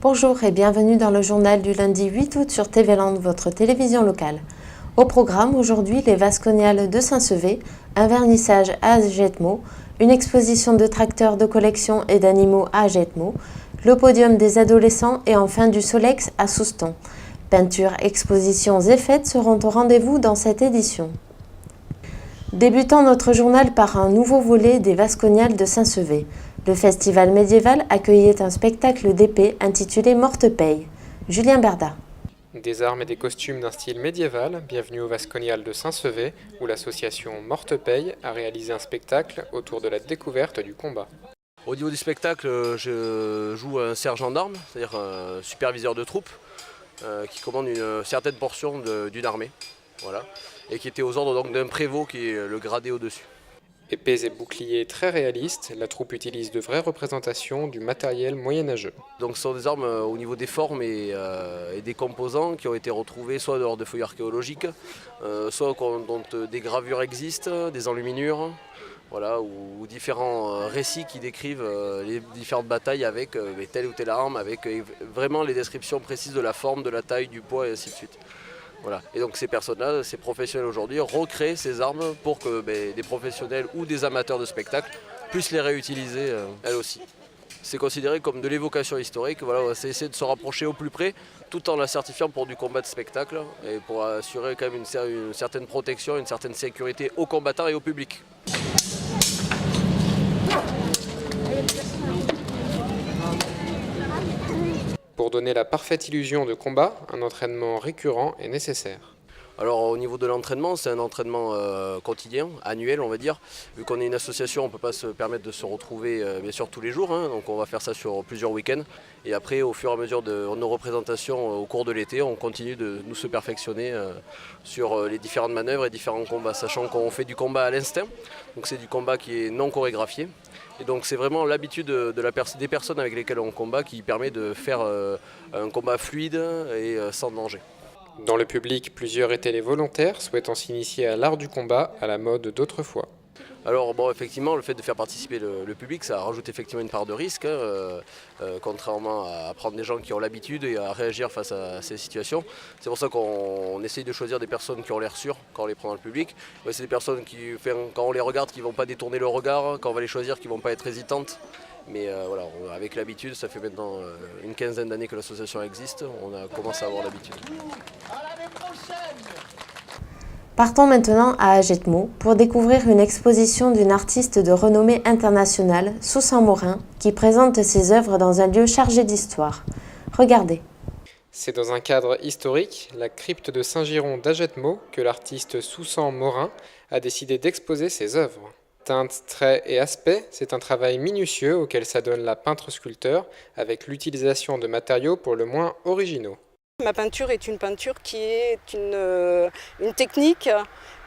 Bonjour et bienvenue dans le journal du lundi 8 août sur TV Land, votre télévision locale. Au programme aujourd'hui, les Vasconiales de Saint-Sevé, un vernissage à Jetmo, une exposition de tracteurs de collection et d'animaux à Jetmo, le podium des adolescents et enfin du Solex à Souston. Peintures, expositions et fêtes seront au rendez-vous dans cette édition. Débutant notre journal par un nouveau volet des Vasconiales de Saint-Sevé. Le festival médiéval accueillait un spectacle d'épée intitulé Mortepaye. Julien Berda. Des armes et des costumes d'un style médiéval, bienvenue au Vasconiales de Saint-Sevé, où l'association Mortepaye a réalisé un spectacle autour de la découverte du combat. Au niveau du spectacle, je joue un sergent d'armes, c'est-à-dire un superviseur de troupes, qui commande une certaine portion d'une armée, voilà, et qui était aux ordres donc d'un prévôt qui est le gradé au-dessus. Épées et boucliers très réalistes, la troupe utilise de vraies représentations du matériel moyenâgeux. Donc ce sont des armes au niveau des formes et des composants qui ont été retrouvés soit lors de fouilles archéologiques, soit dont des gravures existent, des enluminures, voilà, ou différents récits qui décrivent les différentes batailles avec telle ou telle arme, avec vraiment les descriptions précises de la forme, de la taille, du poids et ainsi de suite. Voilà. Et donc ces personnes-là, ces professionnels aujourd'hui, recréent ces armes pour que des professionnels ou des amateurs de spectacle puissent les réutiliser elles aussi. C'est considéré comme de l'évocation historique, voilà, on va essayer de se rapprocher au plus près tout en la certifiant pour du combat de spectacle et pour assurer quand même une certaine protection, une certaine sécurité aux combattants et au public. Pour donner la parfaite illusion de combat, un entraînement récurrent est nécessaire. Alors au niveau de l'entraînement, c'est un entraînement quotidien, annuel on va dire. Vu qu'on est une association, on ne peut pas se permettre de se retrouver bien sûr tous les jours, hein, donc on va faire ça sur plusieurs week-ends. Et après, au fur et à mesure de nos représentations au cours de l'été, on continue de nous se perfectionner sur les différentes manœuvres et différents combats, sachant qu'on fait du combat à l'instinct, donc c'est du combat qui est non chorégraphié. Et donc c'est vraiment l'habitude des personnes avec lesquelles on combat qui permet de faire un combat fluide et sans danger. Dans le public, plusieurs étaient les volontaires souhaitant s'initier à l'art du combat à la mode d'autrefois. Alors bon, effectivement, le fait de faire participer le public, ça rajoute effectivement une part de risque, contrairement à prendre des gens qui ont l'habitude et à réagir face à ces situations. C'est pour ça qu'on essaye de choisir des personnes qui ont l'air sûres quand on les prend dans le public. C'est des personnes qui, quand on les regarde, qui ne vont pas détourner le regard, quand on va les choisir, qui ne vont pas être hésitantes. Mais voilà, avec l'habitude, ça fait maintenant une quinzaine d'années que l'association existe, on a commencé à avoir l'habitude. Partons maintenant à Jetmo pour découvrir une exposition d'une artiste de renommée internationale, Susan Morin, qui présente ses œuvres dans un lieu chargé d'histoire. Regardez. C'est dans un cadre historique, la crypte de Saint-Giron d'Ajetmo, que l'artiste Susan Morin a décidé d'exposer ses œuvres. Teintes, traits et aspects, c'est un travail minutieux auquel s'adonne la peintre-sculpteur avec l'utilisation de matériaux pour le moins originaux. Ma peinture est une peinture qui est une technique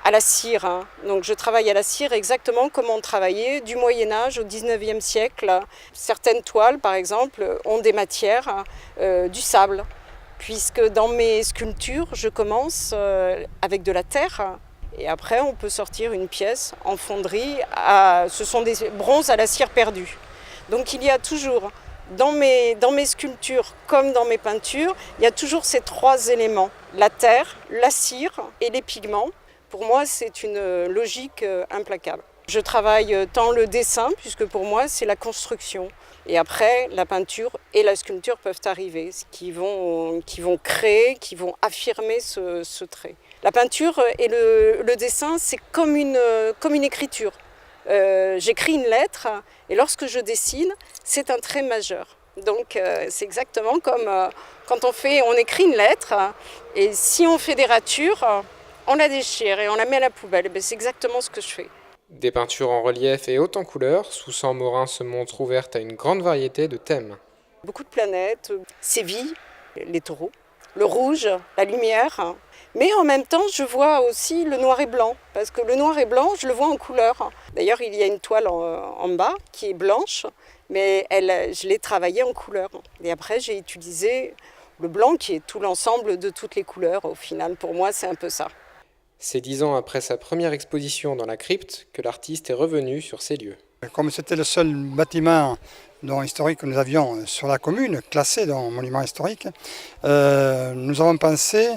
à la cire. Donc je travaille à la cire exactement comme on travaillait du Moyen-Âge au 19e siècle. Certaines toiles, par exemple, ont des matières, du sable, puisque dans mes sculptures, je commence avec de la terre. Et après, on peut sortir une pièce en fonderie. Ce sont des bronzes à la cire perdue. Donc il y a toujours, dans mes sculptures comme dans mes peintures, il y a toujours ces trois éléments. La terre, la cire et les pigments. Pour moi, c'est une logique implacable. Je travaille tant le dessin, puisque pour moi, c'est la construction. Et après, la peinture et la sculpture peuvent arriver, qui vont créer, qui vont affirmer ce trait. La peinture et le dessin, c'est comme une écriture. J'écris une lettre et lorsque je dessine, c'est un trait majeur. Donc c'est exactement comme quand on écrit une lettre et si on fait des ratures, on la déchire et on la met à la poubelle. C'est exactement ce que je fais. Des peintures en relief et hautes en couleurs, Susan Morin se montre ouverte à une grande variété de thèmes. Beaucoup de planètes, Séville, les taureaux, le rouge, la lumière. Mais en même temps, je vois aussi le noir et blanc, parce que le noir et blanc, je le vois en couleur. D'ailleurs, il y a une toile en bas qui est blanche, mais je l'ai travaillée en couleur. Et après, j'ai utilisé le blanc qui est tout l'ensemble de toutes les couleurs. Au final, pour moi, c'est un peu ça. C'est 10 ans après sa première exposition dans la crypte que l'artiste est revenu sur ces lieux. Comme c'était le seul bâtiment historique que nous avions sur la commune, classé dans monument historique, nous avons pensé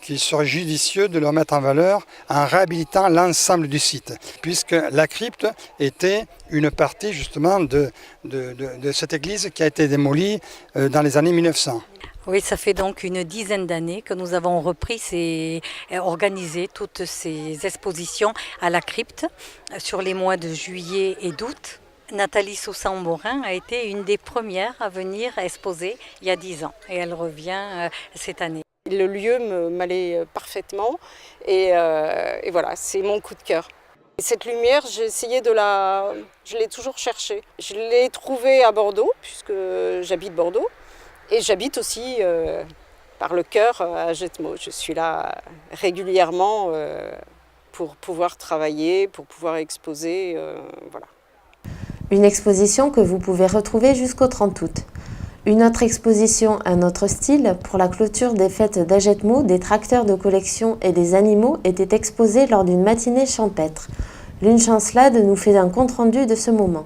qu'il serait judicieux de le mettre en valeur en réhabilitant l'ensemble du site, puisque la crypte était une partie justement de cette église qui a été démolie dans les années 1900. Oui, ça fait donc une dizaine d'années que nous avons repris et organisé toutes ces expositions à la crypte sur les mois de juillet et d'août. Nathalie Soussan-Morin a été une des premières à venir exposer il y a 10 ans et elle revient cette année. Le lieu m'allait parfaitement et voilà, c'est mon coup de cœur. Et cette lumière, je l'ai toujours cherchée. Je l'ai trouvée à Bordeaux, puisque j'habite Bordeaux. Et j'habite aussi par le cœur à Jetmo. Je suis là régulièrement pour pouvoir travailler, pour pouvoir exposer. Voilà. Une exposition que vous pouvez retrouver jusqu'au 30 août. Une autre exposition, un autre style, pour la clôture des fêtes d'Agetmo, des tracteurs de collection et des animaux était exposée lors d'une matinée champêtre. Lune Chancelade nous fait un compte-rendu de ce moment.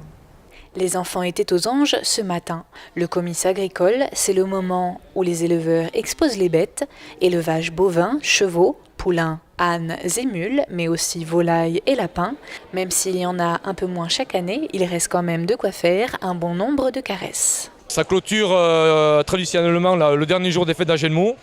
Les enfants étaient aux anges ce matin. Le comice agricole, c'est le moment où les éleveurs exposent les bêtes, élevage bovin, chevaux, poulains, ânes et mules, mais aussi volailles et lapins. Même s'il y en a un peu moins chaque année, il reste quand même de quoi faire un bon nombre de caresses. Ça clôture traditionnellement le dernier jour des fêtes d'Agetmo.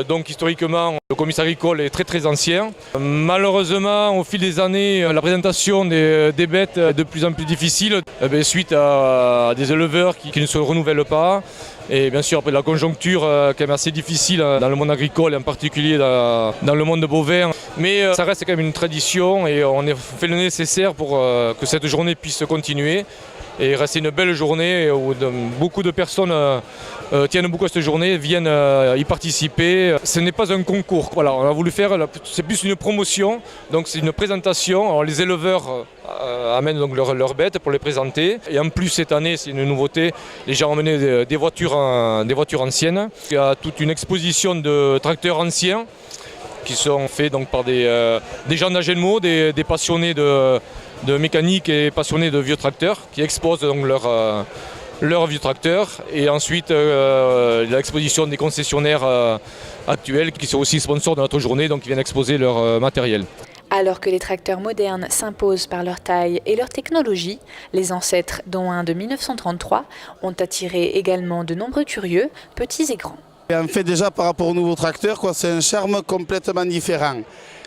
Donc historiquement, le comice agricole est très ancien. Malheureusement, au fil des années, la présentation des bêtes est de plus en plus difficile suite à des éleveurs qui ne se renouvellent pas. Et bien sûr, après la conjoncture quand même assez difficile dans le monde agricole, et en particulier dans le monde bovin. Mais ça reste quand même une tradition et on a fait le nécessaire pour que cette journée puisse continuer. Et rester une belle journée où beaucoup de personnes tiennent beaucoup à cette journée, viennent y participer. Ce n'est pas un concours. Voilà, on a voulu faire, c'est plus une promotion, donc c'est une présentation. Alors, les éleveurs amènent donc leurs bêtes pour les présenter. Et en plus cette année, c'est une nouveauté, les gens ont emmené des voitures anciennes. Il y a toute une exposition de tracteurs anciens qui sont faits donc par des gens d'Agetmo, des passionnés de mécanique et passionnés de vieux tracteurs qui exposent donc leurs vieux tracteurs. Et ensuite l'exposition des concessionnaires actuels qui sont aussi sponsors de notre journée, donc qui viennent exposer leur matériel. Alors que les tracteurs modernes s'imposent par leur taille et leur technologie, les ancêtres, dont un de 1933, ont attiré également de nombreux curieux, petits et grands. Et en fait, déjà par rapport aux nouveaux tracteurs, c'est un charme complètement différent.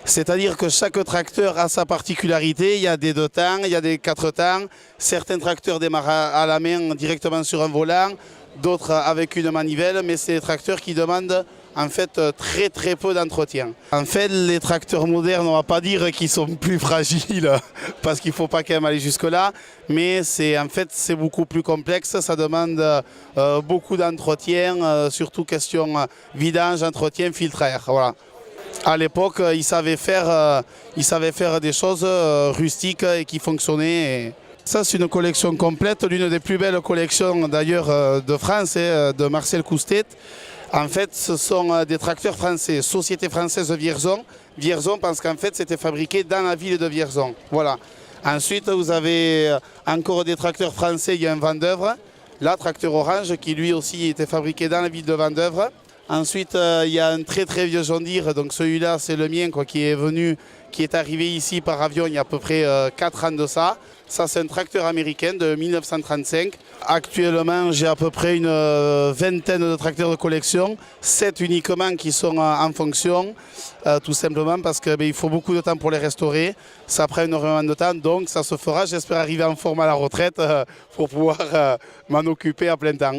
C'est-à-dire que chaque tracteur a sa particularité. Il y a des 2 temps, il y a des 4 temps. Certains tracteurs démarrent à la main directement sur un volant, d'autres avec une manivelle, mais c'est des tracteurs qui demandent en fait très peu d'entretien. En fait, les tracteurs modernes, on ne va pas dire qu'ils sont plus fragiles parce qu'il ne faut pas quand même aller jusque-là, mais en fait c'est beaucoup plus complexe, ça demande beaucoup d'entretien, surtout question vidange, entretien, filtrage. Voilà. À l'époque, ils savaient faire des choses rustiques et qui fonctionnaient. Ça, c'est une collection complète, l'une des plus belles collections d'ailleurs de France, de Marcel Coustet. En fait, ce sont des tracteurs français, Société française Vierzon. Vierzon parce qu'en fait, c'était fabriqué dans la ville de Vierzon. Voilà. Ensuite, vous avez encore des tracteurs français, il y a un Vendeuvre. Là, tracteur orange, qui lui aussi était fabriqué dans la ville de Vendeuvre. Ensuite, il y a un très vieux John Deere, donc celui-là, c'est le mien, qui est arrivé ici par avion il y a à peu près 4 ans de ça. Ça, c'est un tracteur américain de 1935. Actuellement, j'ai à peu près une vingtaine de tracteurs de collection, 7 uniquement qui sont en fonction, tout simplement parce qu'il faut beaucoup de temps pour les restaurer. Ça prend énormément de temps, donc ça se fera. J'espère arriver en forme à la retraite pour pouvoir m'en occuper à plein temps.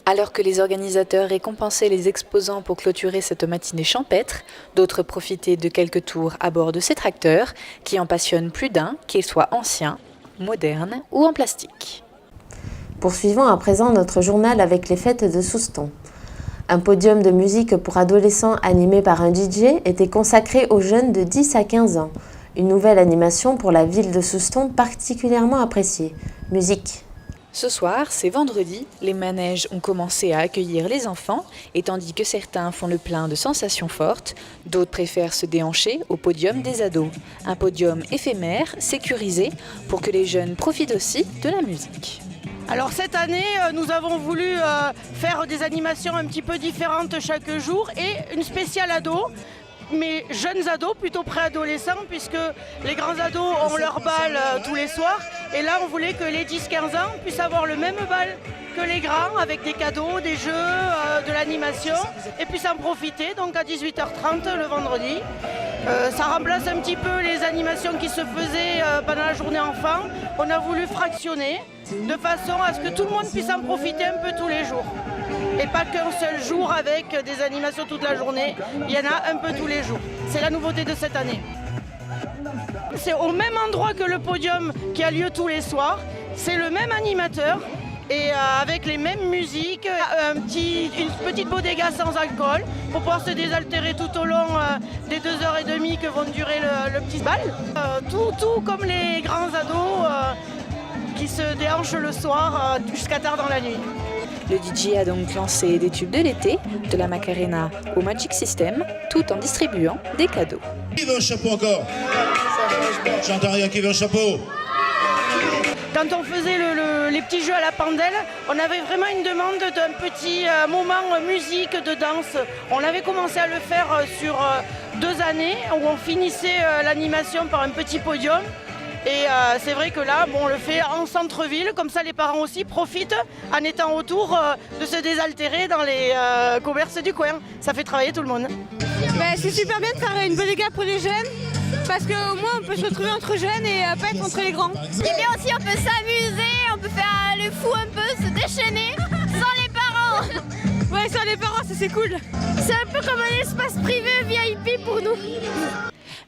Alors que les organisateurs récompensaient les exposants pour clôturer cette matinée champêtre, d'autres profitaient de quelques tours à bord de ces tracteurs qui en passionnent plus d'un, qu'ils soient anciens, modernes ou en plastique. Poursuivons à présent notre journal avec les fêtes de Souston. Un podium de musique pour adolescents animé par un DJ était consacré aux jeunes de 10 à 15 ans. Une nouvelle animation pour la ville de Souston particulièrement appréciée. Musique. Ce soir, c'est vendredi, les manèges ont commencé à accueillir les enfants et tandis que certains font le plein de sensations fortes, d'autres préfèrent se déhancher au podium des ados. Un podium éphémère, sécurisé, pour que les jeunes profitent aussi de la musique. Alors cette année, nous avons voulu faire des animations un petit peu différentes chaque jour et une spéciale ado. Mais jeunes ados, plutôt préadolescents, puisque les grands ados ont leur bal tous les soirs. Et là, on voulait que les 10-15 ans puissent avoir le même bal que les grands, avec des cadeaux, des jeux, de l'animation, et puissent en profiter, donc à 18h30 le vendredi. Ça remplace un petit peu les animations qui se faisaient pendant la journée enfant. On a voulu fractionner, de façon à ce que tout le monde puisse en profiter un peu tous les jours. Et pas qu'un seul jour avec des animations toute la journée, il y en a un peu tous les jours. C'est la nouveauté de cette année. C'est au même endroit que le podium qui a lieu tous les soirs, c'est le même animateur et avec les mêmes musiques, une petite bodega sans alcool pour pouvoir se désaltérer tout au long des 2h30 que vont durer le petit bal. Tout comme les grands ados qui se déhanchent le soir jusqu'à tard dans la nuit. Le DJ a donc lancé des tubes de l'été, de la Macarena au Magic System, tout en distribuant des cadeaux. Qui veut un chapeau encore? J'entends rien, qui veut un chapeau? Quand on faisait les petits jeux à la pendelle, on avait vraiment une demande d'un petit moment musique, de danse. On avait commencé à le faire sur 2 années, où on finissait l'animation par un petit podium. Et c'est vrai que là, on le fait en centre-ville, comme ça les parents aussi profitent en étant autour de se désaltérer dans les commerces du coin. Ça fait travailler tout le monde. C'est super bien de faire une bodega pour les jeunes, parce qu'au moins on peut se retrouver entre jeunes et pas être entre les grands. Et bien aussi on peut s'amuser, on peut faire le fou un peu, se déchaîner sans les parents. Ouais, sans les parents, ça c'est cool. C'est un peu comme un espace privé VIP pour nous.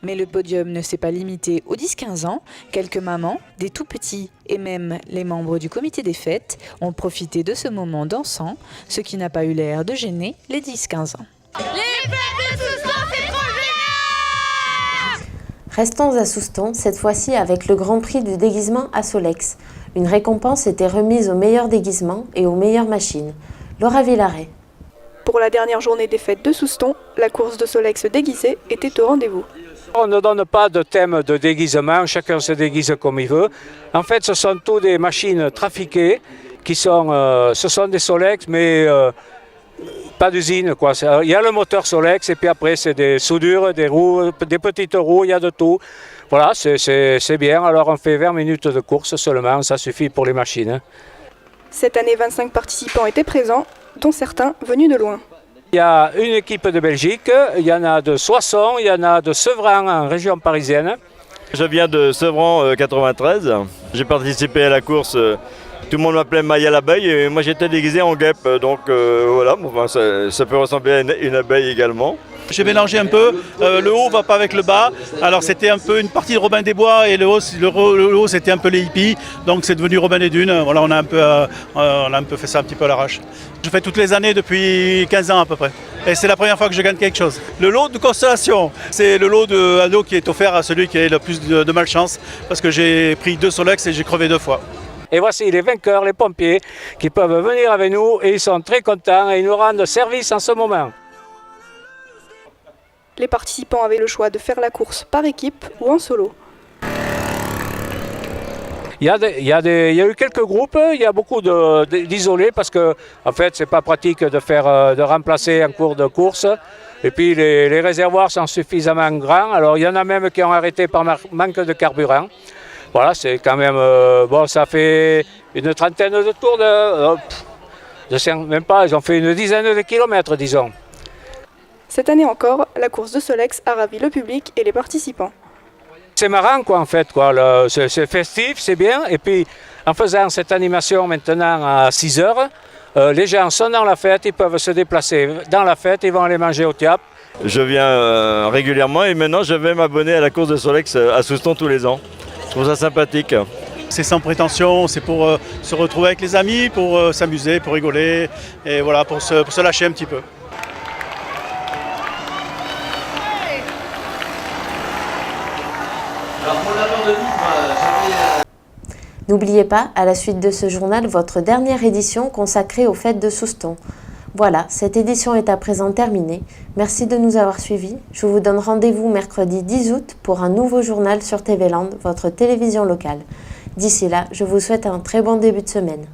Mais le podium ne s'est pas limité aux 10-15 ans. Quelques mamans, des tout petits et même les membres du comité des fêtes ont profité de ce moment dansant, ce qui n'a pas eu l'air de gêner les 10-15 ans. Les fêtes de Souston, c'est trop génial! Restons à Souston, cette fois-ci avec le Grand Prix du déguisement à Solex. Une récompense était remise aux meilleurs déguisements et aux meilleures machines. Laura Villaret. Pour la dernière journée des fêtes de Souston, la course de Solex déguisée était au rendez-vous. On ne donne pas de thème de déguisement, chacun se déguise comme il veut. En fait, ce sont toutes des machines trafiquées, ce sont des Solex, mais pas d'usine, quoi. Il y a le moteur Solex et puis après c'est des soudures, des roues, des petites roues, il y a de tout. Voilà, c'est bien. Alors on fait 20 minutes de course seulement, ça suffit pour les machines. Cette année, 25 participants étaient présents, dont certains venus de loin. Il y a une équipe de Belgique, il y en a de Soissons, il y en a de Sevran en région parisienne. Je viens de Sevran 93, j'ai participé à la course, tout le monde m'appelait Maya l'abeille et moi j'étais déguisé en guêpe, donc voilà, ça peut ressembler à une abeille également. J'ai mélangé un peu, le haut va pas avec le bas, alors c'était un peu une partie de Robin des Bois et le haut c'était un peu les hippies, donc c'est devenu Robin des Dunes, voilà, on a un peu fait ça un petit peu à l'arrache. Je fais toutes les années depuis 15 ans à peu près, et c'est la première fois que je gagne quelque chose. Le lot de constellation, c'est le lot de ado qui est offert à celui qui a le plus de malchance, parce que j'ai pris 2 Solex et j'ai crevé 2 fois. Et voici les vainqueurs, les pompiers, qui peuvent venir avec nous et ils sont très contents et ils nous rendent service en ce moment. Les participants avaient le choix de faire la course par équipe ou en solo. Il y a eu quelques groupes, il y a beaucoup d'isolés parce que en fait c'est pas pratique de remplacer en cours de course. Et puis les réservoirs sont suffisamment grands, alors il y en a même qui ont arrêté par manque de carburant. Voilà, c'est quand même bon, ça fait une trentaine de tours même pas, ils ont fait une dizaine de kilomètres disons. Cette année encore, la course de Solex a ravi le public et les participants. C'est marrant quoi en fait, c'est festif, c'est bien. Et puis en faisant cette animation maintenant à 6 heures, les gens sont dans la fête, ils peuvent se déplacer dans la fête, ils vont aller manger au Tiap. Je viens régulièrement et maintenant je vais m'abonner à la course de Solex à Souston tous les ans. Je trouve ça sympathique. C'est sans prétention, c'est pour se retrouver avec les amis, pour s'amuser, pour rigoler et voilà, pour se lâcher un petit peu. N'oubliez pas, à la suite de ce journal, votre dernière édition consacrée aux fêtes de Souston. Voilà, cette édition est à présent terminée. Merci de nous avoir suivis. Je vous donne rendez-vous mercredi 10 août pour un nouveau journal sur TV Land, votre télévision locale. D'ici là, je vous souhaite un très bon début de semaine.